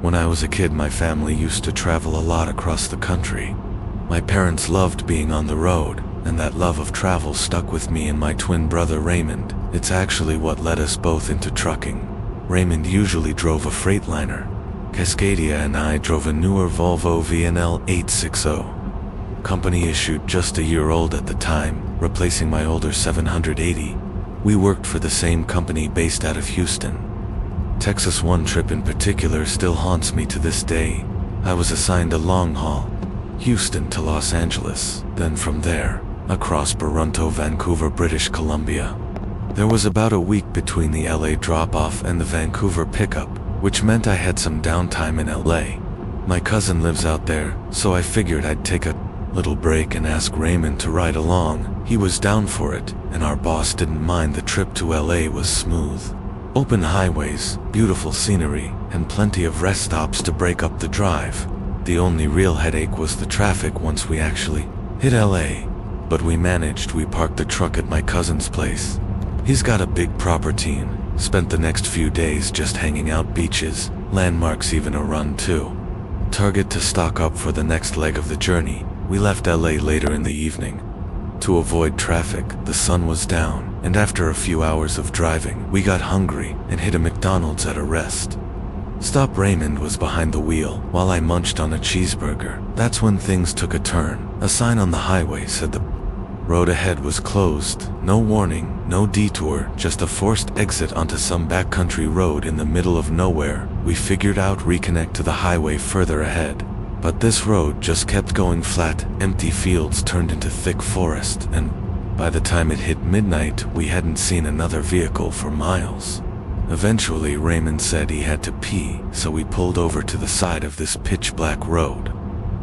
When I was a kid, my family used to travel a lot across the country. My parents loved being on the road, and that love of travel stuck with me and my twin brother Raymond. It's actually what led us both into trucking. Raymond usually drove a Freightliner. Cascadia and I drove a newer Volvo VNL 860. Company issued, just a year old at the time, replacing my older 780. We worked for the same company based out of Houston. Texas. One trip in particular still haunts me to this day. I was assigned a long haul, Houston to Los Angeles, then from there, across Toronto, Vancouver, British Columbia. There was about a week between the LA drop-off and the Vancouver pickup, which meant I had some downtime in LA. My cousin lives out there, so I figured I'd take a little break and ask Raymond to ride along. He was down for it, and our boss didn't mind. The trip to LA was smooth. Open highways, beautiful scenery, and plenty of rest stops to break up the drive. The only real headache was the traffic once we actually hit LA. But we managed. We parked the truck at my cousin's place. He's got a big property and spent the next few days just hanging out, beaches, landmarks, even a run too. Target to stock up for the next leg of the journey. We left LA later in the evening. To avoid traffic, the sun was down, and after a few hours of driving, we got hungry and hit a McDonald's at a rest stop. Raymond was behind the wheel while I munched on a cheeseburger. That's when things took a turn. A sign on the highway said the road ahead was closed. No warning, no detour, just a forced exit onto some backcountry road in the middle of nowhere. We figured out reconnect to the highway further ahead. But this road just kept going flat. Empty fields turned into thick forest, and by the time it hit midnight, we hadn't seen another vehicle for miles. Eventually, Raymond said he had to pee, so we pulled over to the side of this pitch-black road.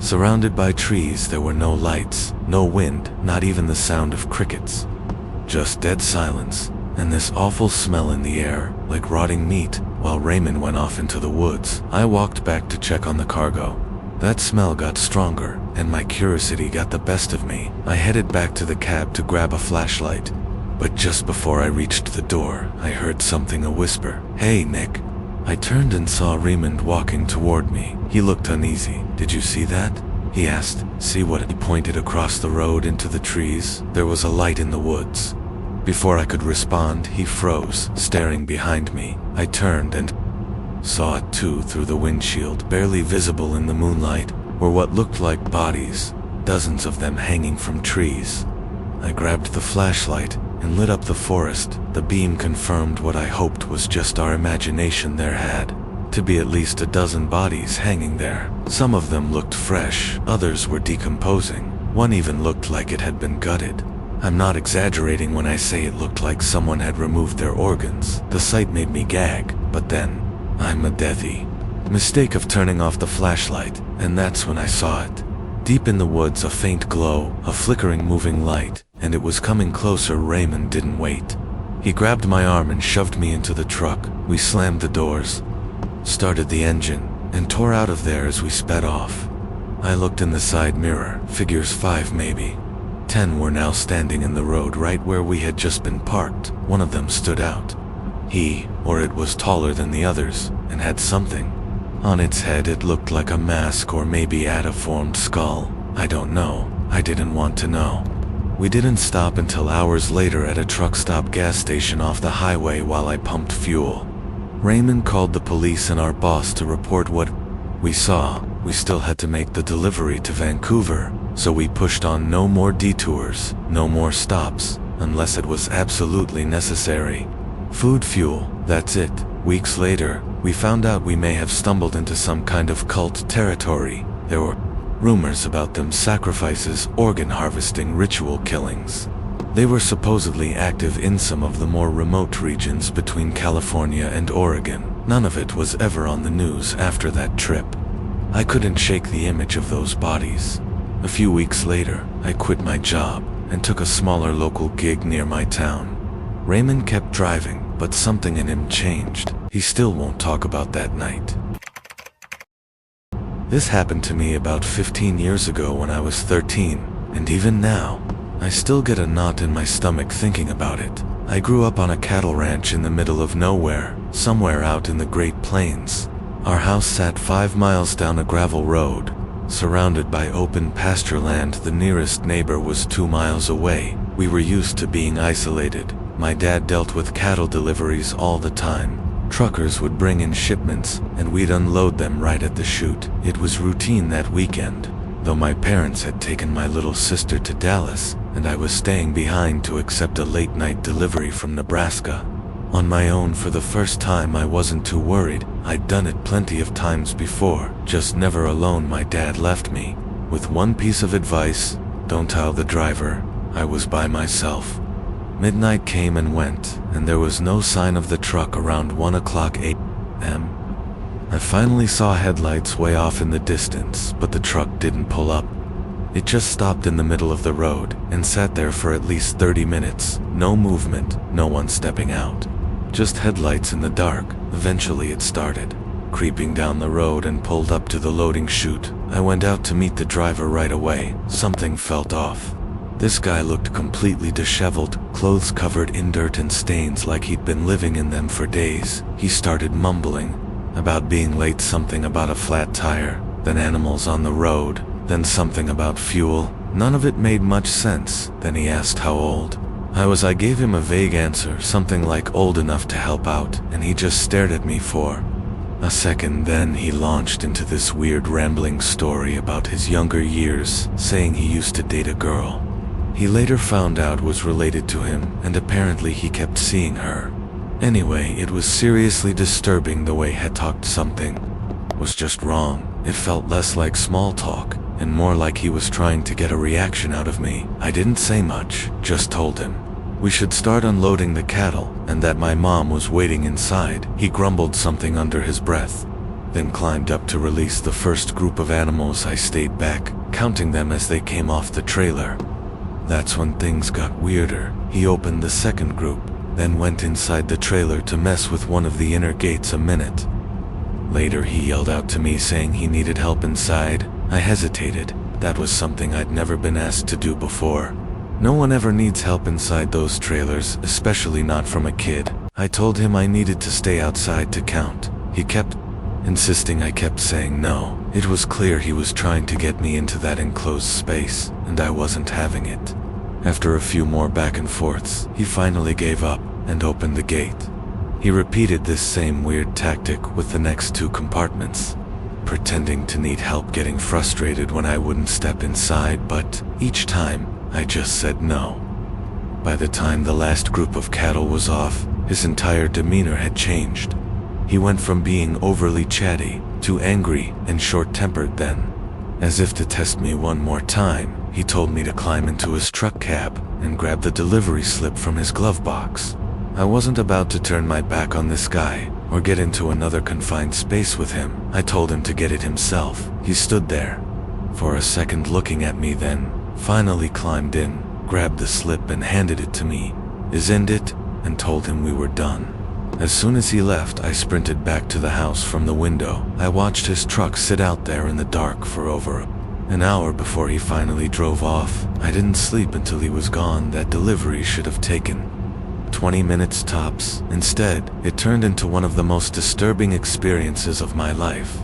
Surrounded by trees, there were no lights, no wind, not even the sound of crickets. Just dead silence, and this awful smell in the air, like rotting meat. While Raymond went off into the woods, I walked back to check on the cargo. That smell got stronger, and my curiosity got the best of me. I headed back to the cab to grab a flashlight. But just before I reached the door, I heard something, a whisper. "Hey, Nick." I turned and saw Raymond walking toward me. He looked uneasy. "Did you see that?" he asked. "See what?" He pointed across the road into the trees. There was a light in the woods. Before I could respond, he froze, staring behind me. I turned and saw it too. Through the windshield, barely visible in the moonlight, were what looked like bodies, dozens of them hanging from trees. I grabbed the flashlight and lit up the forest. The beam confirmed what I hoped was just our imagination. There had to be at least a dozen bodies hanging there. Some of them looked fresh, others were decomposing. One even looked like it had been gutted. I'm not exaggerating when I say it looked like someone had removed their organs. The sight made me gag, but then, I'm a deathy mistake of turning off the flashlight, and that's when I saw it. Deep in the woods, a faint glow, a flickering moving light, and it was coming closer. Raymond didn't wait. He grabbed my arm and shoved me into the truck. We slammed the doors, started the engine, and tore out of there as we sped off. I looked in the side mirror. Figures 5, maybe 10 were now standing in the road right where we had just been parked. One of them stood out. He, or it was taller than the others, and had something on its head. It looked like a mask, or maybe a deformed skull. I don't know. I didn't want to know. We didn't stop until hours later at a truck stop gas station off the highway while I pumped fuel. Raymond called the police and our boss to report what we saw. We still had to make the delivery to Vancouver, so we pushed on. No more detours, no more stops, unless it was absolutely necessary. Food, fuel, that's it. Weeks later, we found out we may have stumbled into some kind of cult territory. There were rumors about them: sacrifices, organ harvesting, ritual killings. They were supposedly active in some of the more remote regions between California and Oregon. None of it was ever on the news after that trip. I couldn't shake the image of those bodies. A few weeks later, I quit my job and took a smaller local gig near my town. Raymond kept driving, but something in him changed. He still won't talk about that night. This happened to me about 15 years ago when I was 13, and even now, I still get a knot in my stomach thinking about it. I grew up on a cattle ranch in the middle of nowhere, somewhere out in the Great Plains. Our house sat 5 miles down a gravel road, surrounded by open pasture land. The nearest neighbor was 2 miles away. We were used to being isolated. My dad dealt with cattle deliveries all the time. Truckers would bring in shipments, and we'd unload them right at the chute. It was routine that weekend, though my parents had taken my little sister to Dallas, and I was staying behind to accept a late-night delivery from Nebraska. On my own for the first time, I wasn't too worried. I'd done it plenty of times before, just never alone. My dad left me with one piece of advice: don't tell the driver I was by myself. Midnight came and went, and there was no sign of the truck. Around 1 o'clock a.m., I finally saw headlights way off in the distance, but the truck didn't pull up. It just stopped in the middle of the road and sat there for at least 30 minutes. No movement, no one stepping out. Just headlights in the dark. Eventually it started creeping down the road and pulled up to the loading chute. I went out to meet the driver right away. Something felt off. This guy looked completely disheveled, clothes covered in dirt and stains like he'd been living in them for days. He started mumbling about being late, something about a flat tire, then animals on the road, then something about fuel. None of it made much sense. Then he asked how old I gave him a vague answer, something like old enough to help out, and he just stared at me for a second. Then he launched into this weird rambling story about his younger years, saying he used to date a girl he later found out was related to him, and apparently he kept seeing her. Anyway, it was seriously disturbing the way he talked. Something was just wrong. It felt less like small talk and more like he was trying to get a reaction out of me. I didn't say much, just told him we should start unloading the cattle and that my mom was waiting inside. He grumbled something under his breath, then climbed up to release the first group of animals. I stayed back, counting them as they came off the trailer. That's when things got weirder. He opened the second group, then went inside the trailer to mess with one of the inner gates. A minute later he yelled out to me saying he needed help inside. I hesitated. That was something I'd never been asked to do before. No one ever needs help inside those trailers, especially not from a kid. I told him I needed to stay outside to count. He kept insisting. I kept saying no. It was clear he was trying to get me into that enclosed space, and I wasn't having it. After a few more back and forths, he finally gave up and opened the gate. He repeated this same weird tactic with the next 2 compartments, pretending to need help, getting frustrated when I wouldn't step inside, but each time I just said no. By the time the last group of cattle was off, his entire demeanor had changed. He went from being overly chatty to angry and short-tempered. Then, as if to test me one more time, he told me to climb into his truck cab and grab the delivery slip from his glove box. I wasn't about to turn my back on this guy or get into another confined space with him. I told him to get it himself. He stood there for a second looking at me, then finally climbed in, grabbed the slip and handed it to me. "Isn't it?" and told him we were done. As soon as he left, I sprinted back to the house from the window. I watched his truck sit out there in the dark for over an hour before he finally drove off. I didn't sleep until he was gone. That delivery should have taken 20 minutes tops. Instead, it turned into one of the most disturbing experiences of my life.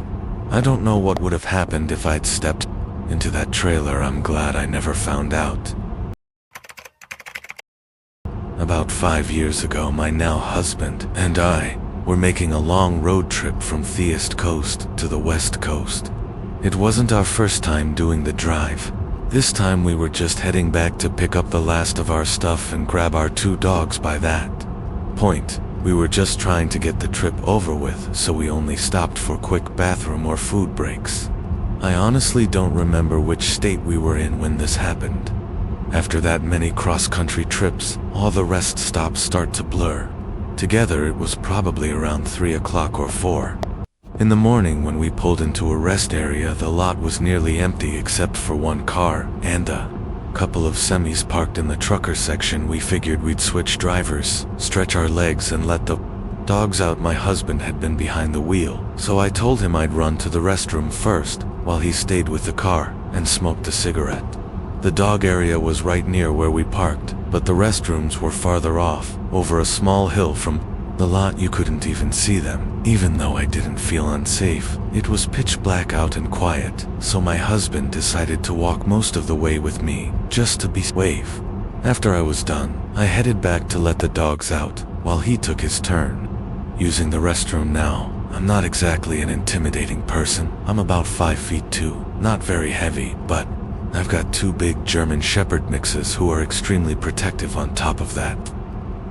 I don't know what would have happened if I'd stepped into that trailer. I'm glad I never found out. About 5 years ago, my now husband and I were making a long road trip from the East Coast to the West Coast. It wasn't our first time doing the drive. This time we were just heading back to pick up the last of our stuff and grab our 2 dogs. By that point, we were just trying to get the trip over with, so we only stopped for quick bathroom or food breaks. I honestly don't remember which state we were in when this happened. After that many cross-country trips, all the rest stops start to blur together. It was probably around 3 o'clock or 4 in the morning when we pulled into a rest area. The lot was nearly empty except for 1 car and a couple of semis parked in the trucker section. We figured we'd switch drivers, stretch our legs and let the dogs out. My husband had been behind the wheel, so I told him I'd run to the restroom first while he stayed with the car and smoked a cigarette. The dog area was right near where we parked, but the restrooms were farther off, over a small hill from The lot, you couldn't even see them. Even though I didn't feel unsafe, it was pitch black out and quiet, so my husband decided to walk most of the way with me, just to be safe. After I was done, I headed back to let the dogs out, while he took his turn. Using the restroom now. I'm not exactly an intimidating person. I'm about 5 feet 2, not very heavy, but I've got 2 big German Shepherd mixes who are extremely protective on top of that.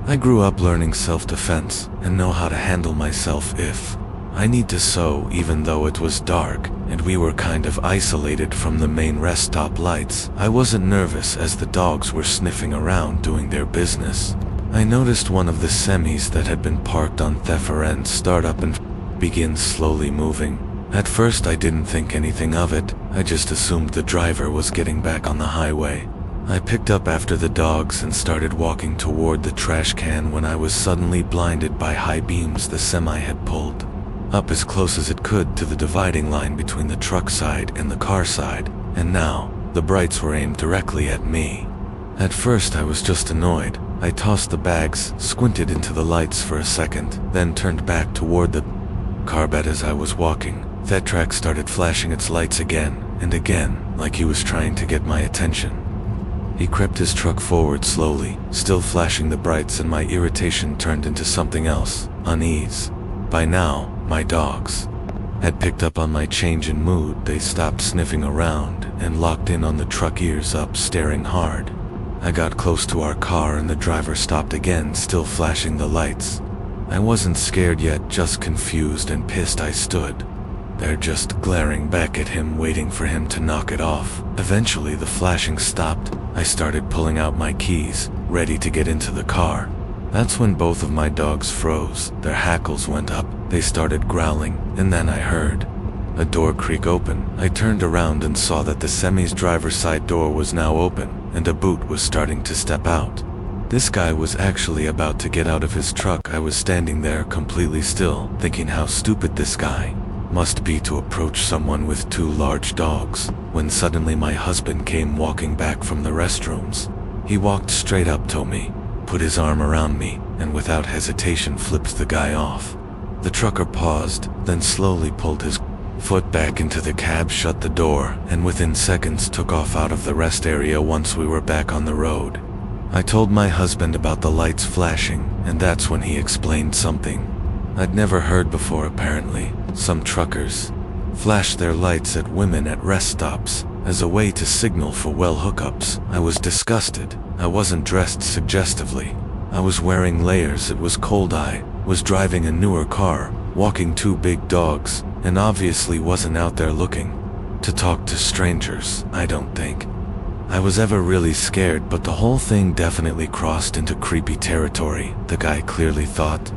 I grew up learning self-defense and know how to handle myself if I need to, so even though it was dark and we were kind of isolated from the main rest stop lights, I wasn't nervous as the dogs were sniffing around doing their business. I noticed one of the semis that had been parked on Theffer End start up and begin slowly moving. At first I didn't think anything of it, I just assumed the driver was getting back on the highway. I picked up after the dogs and started walking toward the trash can when I was suddenly blinded by high beams the semi had pulled up as close as it could to the dividing line between the truck side and the car side, and now the brights were aimed directly at me. At first I was just annoyed. I tossed the bags, squinted into the lights for a second, then turned back toward the car bed. As I was walking, Thetrax started flashing its lights again and again, like he was trying to get my attention. He crept his truck forward slowly, still flashing the brights, and my irritation turned into something else, unease. By now, my dogs had picked up on my change in mood. They stopped sniffing around and locked in on the truck, ears up, staring hard. I got close to our car and the driver stopped again, still flashing the lights. I wasn't scared yet, just confused and pissed. I stood there just glaring back at him, waiting for him to knock it off. Eventually the flashing stopped. I started pulling out my keys, ready to get into the car. That's when both of my dogs froze. Their hackles went up, they started growling, and then I heard a door creak open. I turned around and saw that the semi's driver's side door was now open, and a boot was starting to step out. This guy was actually about to get out of his truck. I was standing there completely still, thinking how stupid this guy must be to approach someone with 2 large dogs, when suddenly my husband came walking back from the restrooms. He walked straight up to me, put his arm around me, and without hesitation flipped the guy off. The trucker paused, then slowly pulled his foot back into the cab, shut the door, and within seconds took off out of the rest area. Once we were back on the road, I told my husband about the lights flashing, and that's when he explained something I'd never heard before. Apparently, some truckers flash their lights at women at rest stops as a way to signal for well hookups. I was disgusted. I wasn't dressed suggestively. I was wearing layers, it was cold, I was driving a newer car, walking 2 big dogs, and obviously wasn't out there looking to talk to strangers. I don't think I was ever really scared, but the whole thing definitely crossed into creepy territory. The guy clearly thought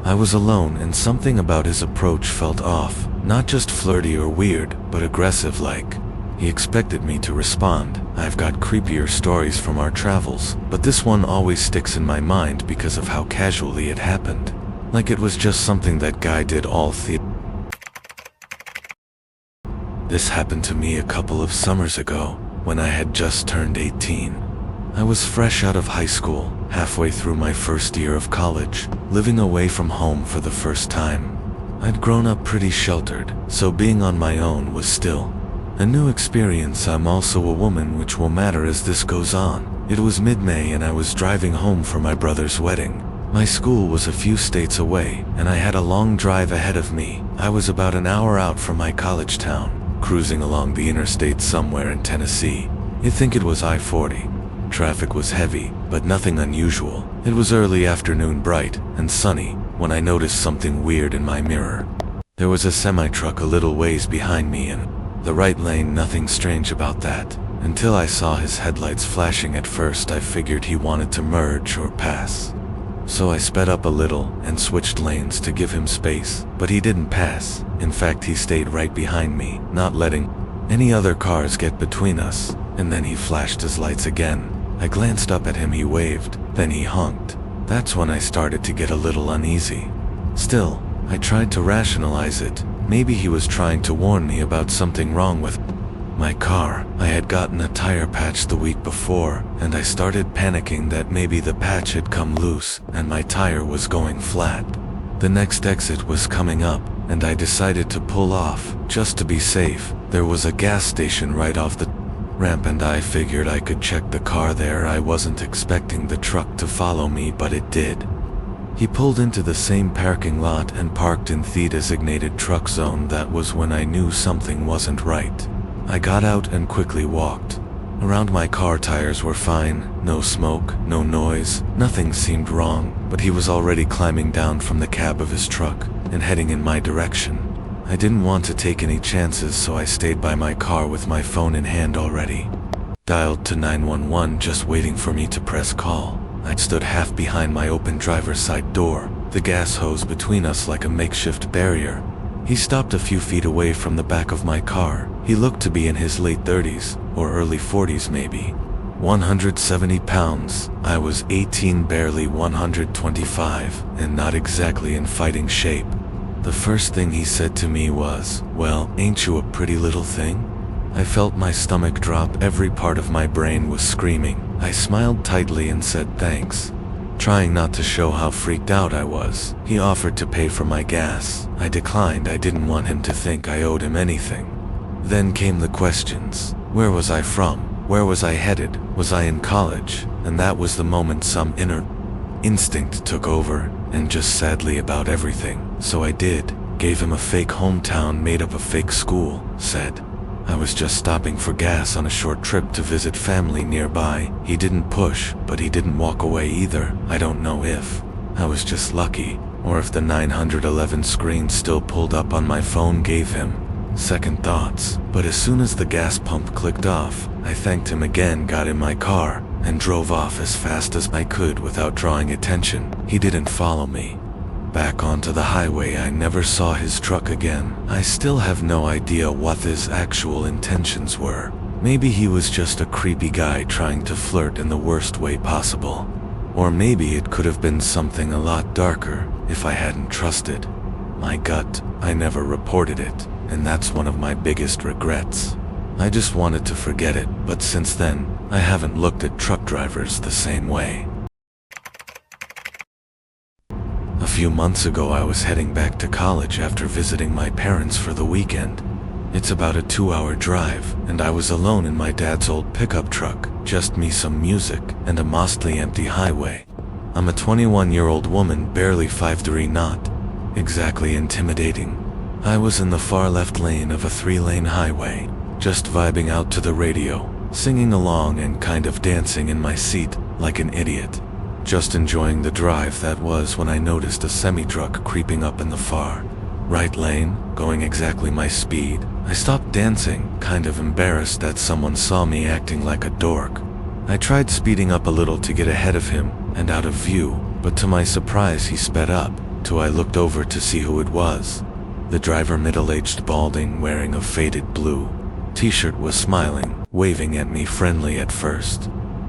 I was alone, and something about his approach felt off. Not just flirty or weird, but aggressive, like he expected me to respond. I've got creepier stories from our travels, but this one always sticks in my mind because of how casually it happened. Like it was just something that guy did all the. This happened to me a couple of summers ago, when I had just turned 18. I was fresh out of high school, halfway through my first year of college, living away from home for the first time. I'd grown up pretty sheltered, so being on my own was still a new experience. I'm also a woman, which will matter as this goes on. It was mid-May and I was driving home for my brother's wedding. My school was a few states away, and I had a long drive ahead of me. I was about an hour out from my college town, cruising along the interstate somewhere in Tennessee. You'd think it was I-40. Traffic was heavy, but nothing unusual. It was early afternoon, bright and sunny, when I noticed something weird in my mirror. There was a semi-truck a little ways behind me in the right lane. Nothing strange about that, until I saw his headlights flashing. At first I figured he wanted to merge or pass, so I sped up a little and switched lanes to give him space, but he didn't pass. In fact, he stayed right behind me, not letting any other cars get between us. And then he flashed his lights again. I glanced up at him, he waved, then he honked. That's when I started to get a little uneasy. Still, I tried to rationalize it. Maybe he was trying to warn me about something wrong with My car. I had gotten a tire patch the week before, and I started panicking that maybe the patch had come loose and my tire was going flat. The next exit was coming up, and I decided to pull off, just to be safe. There was a gas station right off the ramp and I figured I could check the car there. I wasn't expecting the truck to follow me, but it did. He pulled into the same parking lot and parked in the designated truck zone. That was when I knew something wasn't right. I got out and quickly walked around. My car tires were fine, no smoke, no noise, nothing seemed wrong, but he was already climbing down from the cab of his truck and heading in my direction. I didn't want to take any chances, so I stayed by my car with my phone in hand already. Dialed to 911, just waiting for me to press call. I stood half behind my open driver's side door, the gas hose between us like a makeshift barrier. He stopped a few feet away from the back of my car. He looked to be in his late 30s, or early 40s maybe. 170 pounds. I was 18, barely 125, and not exactly in fighting shape. The first thing he said to me was, "Well, ain't you a pretty little thing?" I felt my stomach drop. Every part of my brain was screaming. I smiled tightly and said thanks, trying not to show how freaked out I was. He offered to pay for my gas. I declined. I didn't want him to think I owed him anything. Then came the questions. Where was I from? Where was I headed? Was I in college? And that was the moment some inner instinct took over, and just sadly about everything. So I did. Gave him a fake hometown, made up a fake school, said I was just stopping for gas on a short trip to visit family nearby. He didn't push, but he didn't walk away either. I don't know if I was just lucky, or if the 911 screen still pulled up on my phone gave him second thoughts. But as soon as the gas pump clicked off, I thanked him again, got in my car, and drove off as fast as I could without drawing attention. He didn't follow me back onto the highway. I never saw his truck again. I still have no idea what his actual intentions were. Maybe he was just a creepy guy trying to flirt in the worst way possible. Or maybe it could have been something a lot darker if I hadn't trusted my gut. I never reported it, and that's one of my biggest regrets. I just wanted to forget it, but since then, I haven't looked at truck drivers the same way. A few months ago, I was heading back to college after visiting my parents for the weekend. It's about a 2-hour drive, and I was alone in my dad's old pickup truck, just me, some music, and a mostly empty highway. I'm a 21-year-old woman, barely 5'3", not exactly intimidating. I was in the far left lane of a 3-lane highway, just vibing out to the radio, singing along and kind of dancing in my seat like an idiot. Just enjoying the drive. That was when I noticed a semi-truck creeping up in the far right lane, going exactly my speed. I stopped dancing, kind of embarrassed that someone saw me acting like a dork. I tried speeding up a little to get ahead of him and out of view, but to my surprise he sped up, till I looked over to see who it was. The driver, middle-aged, balding, wearing a faded blue t-shirt, was smiling, waving at me, friendly at first.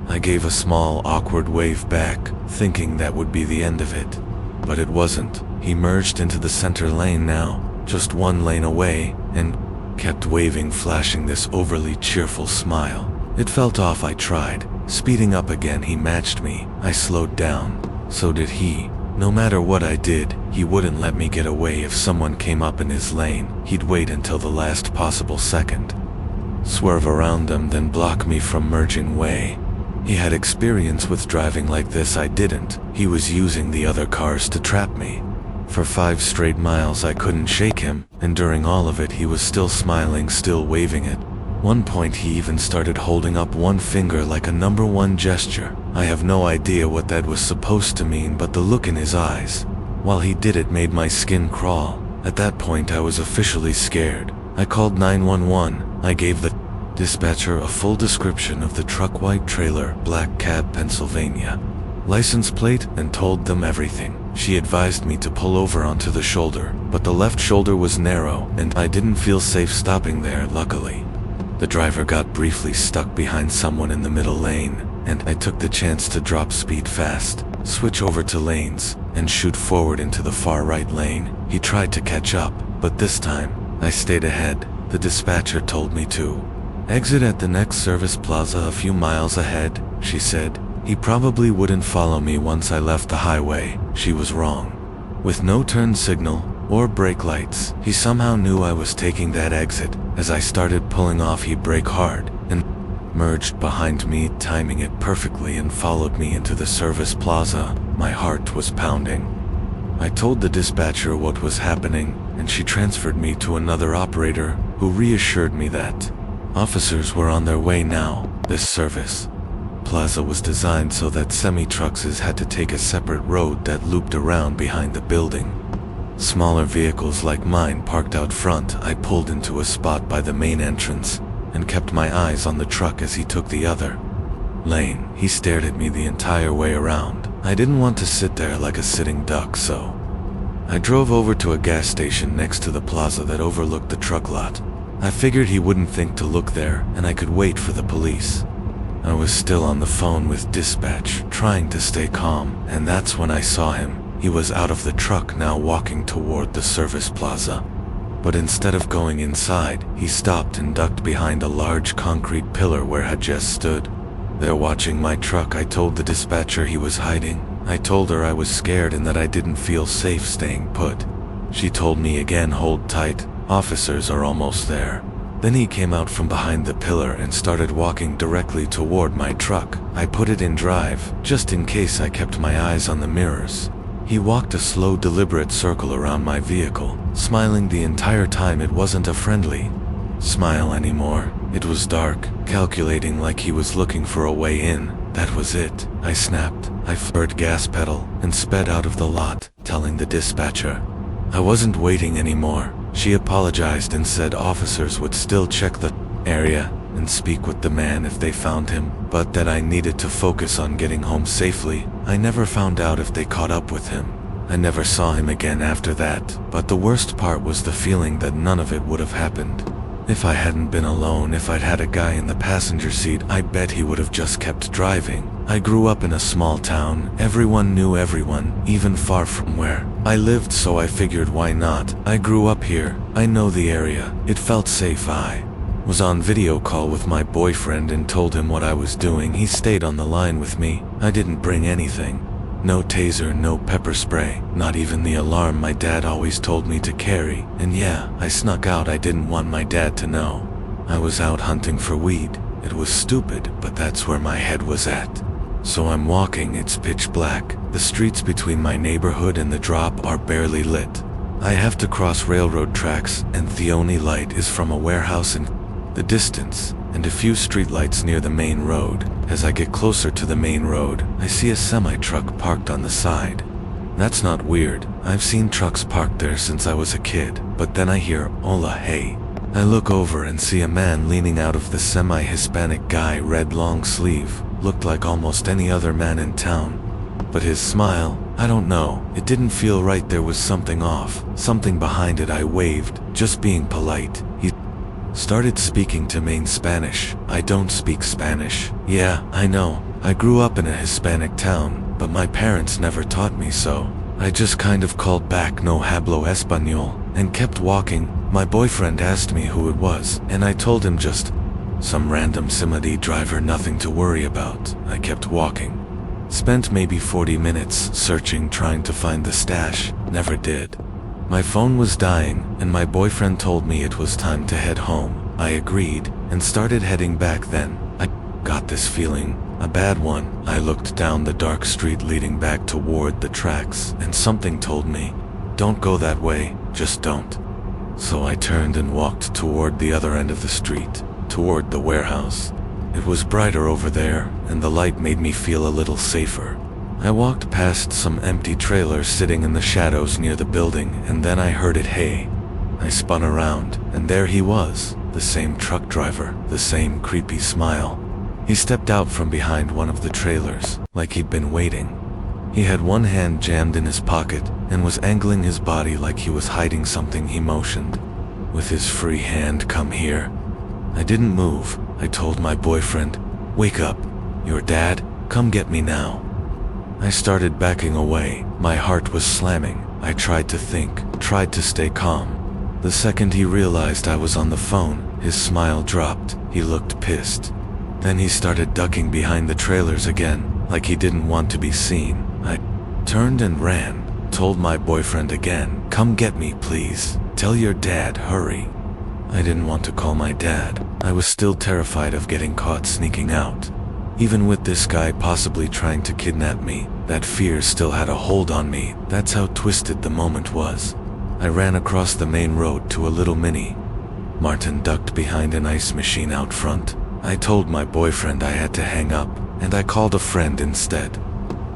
I gave a small, awkward wave back, thinking that would be the end of it. But it wasn't. He merged into the center lane now, just one lane away, and kept waving, flashing this overly cheerful smile. It felt off. I tried speeding up again. He matched me. I slowed down. So did he. No matter what I did, he wouldn't let me get away. If someone came up in his lane, he'd wait until the last possible second, swerve around them, then block me from merging way. He had experience with driving like this. I didn't. He was using the other cars to trap me. For 5 straight miles I couldn't shake him, and during all of it he was still smiling, still waving it. One point he even started holding up one finger like a number 1 gesture. I have no idea what that was supposed to mean, but the look in his eyes while he did it made my skin crawl. At that point I was officially scared. I called 911. I gave the dispatcher a full description of the truck, white trailer, black cab, Pennsylvania license plate, and told them everything. She advised me to pull over onto the shoulder, but the left shoulder was narrow, and I didn't feel safe stopping there. Luckily, the driver got briefly stuck behind someone in the middle lane, and I took the chance to drop speed fast, switch over to lanes, and shoot forward into the far right lane. He tried to catch up, but this time, I stayed ahead. The dispatcher told me to "Exit at the next service plaza a few miles ahead," she said. He probably wouldn't follow me once I left the highway. She was wrong. With no turn signal or brake lights, he somehow knew I was taking that exit. As I started pulling off, he braked hard and merged behind me, timing it perfectly, and followed me into the service plaza. My heart was pounding. I told the dispatcher what was happening, and she transferred me to another operator who reassured me that officers were on their way now. This service plaza was designed so that semi-trucks had to take a separate road that looped around behind the building. Smaller vehicles like mine parked out front. I pulled into a spot by the main entrance and kept my eyes on the truck as he took the other lane. He stared at me the entire way around. I didn't want to sit there like a sitting duck, so I drove over to a gas station next to the plaza that overlooked the truck lot. I figured he wouldn't think to look there, and I could wait for the police. I was still on the phone with dispatch, trying to stay calm, and that's when I saw him. He was out of the truck now, walking toward the service plaza. But instead of going inside, he stopped and ducked behind a large concrete pillar where I had just stood there watching my truck. I told the dispatcher he was hiding. I told her I was scared and that I didn't feel safe staying put. She told me again, "Hold tight, officers are almost there." Then he came out from behind the pillar and started walking directly toward my truck. I put it in drive, just in case. I kept my eyes on the mirrors. He walked a slow, deliberate circle around my vehicle, smiling the entire time. It wasn't a friendly smile anymore. It was dark, calculating, like he was looking for a way in. That was it. I snapped. I floored gas pedal and sped out of the lot, telling the dispatcher I wasn't waiting anymore. She apologized and said officers would still check the area and speak with the man if they found him, but that I needed to focus on getting home safely. I never found out if they caught up with him. I never saw him again after that, but the worst part was the feeling that none of it would have happened if I hadn't been alone. If I'd had a guy in the passenger seat, I bet he would have just kept driving. I grew up in a small town. Everyone knew everyone, even far from where I lived, so I figured why not. I grew up here. I know the area. It felt safe. I was on video call with my boyfriend and told him what I was doing. He stayed on the line with me. I didn't bring anything. No taser, no pepper spray, not even the alarm my dad always told me to carry. And yeah, I snuck out. I didn't want my dad to know. I was out hunting for weed. It was stupid, but that's where my head was at. So I'm walking. It's pitch black. The streets between my neighborhood and the drop are barely lit. I have to cross railroad tracks, and the only light is from a warehouse in the distance, and a few streetlights near the main road. As I get closer to the main road, I see a semi-truck parked on the side. That's not weird. I've seen trucks parked there since I was a kid, but then I hear, "Hola, hey." I look over and see a man leaning out of the semi-Hispanic guy, red long sleeve, looked like almost any other man in town. But his smile, I don't know, it didn't feel right. There was something off, something behind it. I waved, just being polite. He started speaking to me in Spanish. I don't speak Spanish. Yeah, I know. I grew up in a Hispanic town, but my parents never taught me, so I just kind of called back, "No hablo español," and kept walking. My boyfriend asked me who it was, and I told him just some random Simadi driver, nothing to worry about. I kept walking. Spent maybe 40 minutes searching, trying to find the stash. Never did. My phone was dying, and my boyfriend told me it was time to head home. I agreed, and started heading back. Then I got this feeling, a bad one. I looked down the dark street leading back toward the tracks, and something told me, "Don't go that way, just don't." So I turned and walked toward the other end of the street, toward the warehouse. It was brighter over there, and the light made me feel a little safer. I walked past some empty trailers sitting in the shadows near the building, and then I heard it, "Hey." I spun around, and there he was, the same truck driver, the same creepy smile. He stepped out from behind one of the trailers, like he'd been waiting. He had one hand jammed in his pocket, and was angling his body like he was hiding something. He motioned with his free hand, "Come here." I didn't move. I told my boyfriend, "Wake up. Your dad, come get me now." I started backing away. My heart was slamming. I tried to think, tried to stay calm. The second he realized I was on the phone, his smile dropped. He looked pissed. Then he started ducking behind the trailers again, like he didn't want to be seen. I turned and ran, told my boyfriend again, "Come get me, please. Tell your dad, hurry." I didn't want to call my dad. I was still terrified of getting caught sneaking out. Even with this guy possibly trying to kidnap me, that fear still had a hold on me. That's how twisted the moment was. I ran across the main road to a little mini. Martin ducked behind an ice machine out front. I told my boyfriend I had to hang up, and I called a friend instead.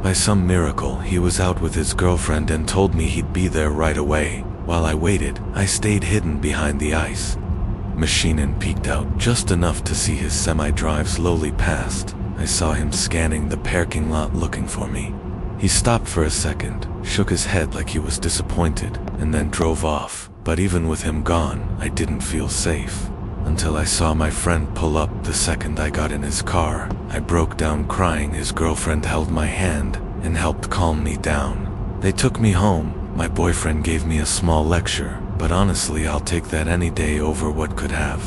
By some miracle, he was out with his girlfriend and told me he'd be there right away. While I waited, I stayed hidden behind the ice machine and peeked out just enough to see his semi-drive slowly past. I saw him scanning the parking lot looking for me. He stopped for a second, shook his head like he was disappointed, and then drove off. But even with him gone, I didn't feel safe. Until I saw my friend pull up the second I got in his car. I broke down crying. His girlfriend held my hand and helped calm me down. They took me home. My boyfriend gave me a small lecture, but honestly I'll take that any day over what could have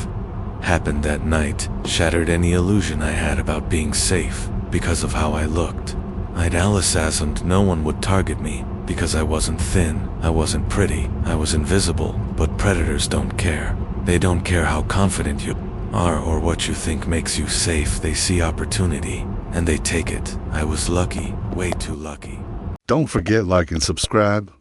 happened that night. Shattered any illusion I had about being safe because of how I looked. I'd assumed no one would target me because I wasn't thin, I wasn't pretty, I was invisible. But predators don't care. They don't care how confident you are or what you think makes you safe. They see opportunity and they take it. I was lucky, way too lucky. Don't forget, like and subscribe.